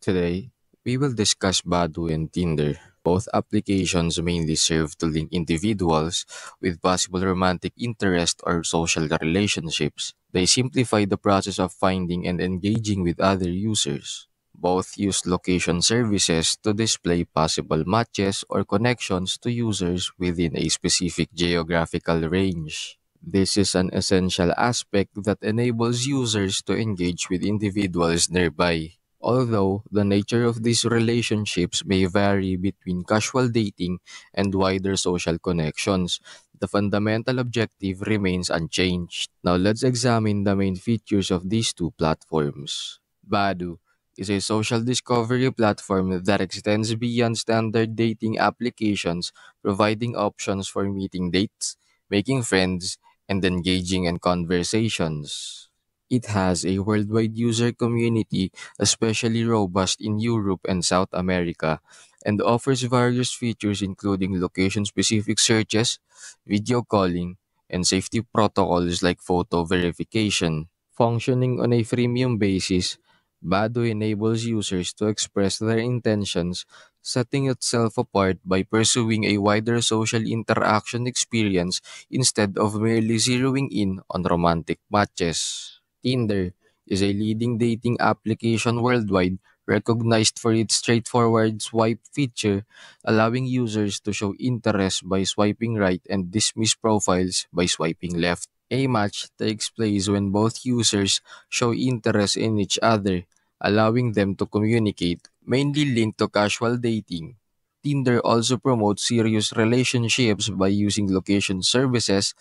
Today, we will discuss Badoo and Tinder. Both applications mainly serve to link individuals with possible romantic interest or social relationships. They simplify the process of finding and engaging with other users. Both use location services to display possible matches or connections to users within a specific geographical range. This is an essential aspect that enables users to engage with individuals nearby. Although the nature of these relationships may vary between casual dating and wider social connections, the fundamental objective remains unchanged. Now let's examine the main features of these two platforms. Badoo is a social discovery platform that extends beyond standard dating applications, providing options for meeting dates, making friends, and engaging in conversations. It has a worldwide user community, especially robust in Europe and South America, and offers various features including location-specific searches, video calling, and safety protocols like photo verification. Functioning on a freemium basis, Badoo enables users to express their intentions, setting itself apart by pursuing a wider social interaction experience instead of merely zeroing in on romantic matches. Tinder is a leading dating application worldwide, recognized for its straightforward swipe feature, allowing users to show interest by swiping right and dismiss profiles by swiping left. A match takes place when both users show interest in each other, allowing them to communicate, mainly linked to casual dating. Tinder also promotes serious relationships by using location services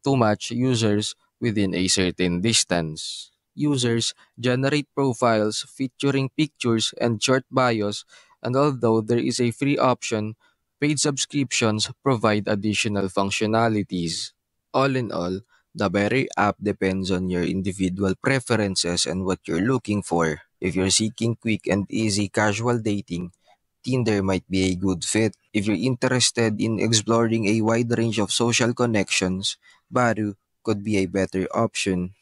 to match users within a certain distance. Users generate profiles featuring pictures and short bios, and although there is a free option, paid subscriptions provide additional functionalities. All in all, the very app depends on your individual preferences and what you're looking for. If you're seeking quick and easy casual dating, Tinder might be a good fit. If you're interested in exploring a wide range of social connections, Badoo could be a better option.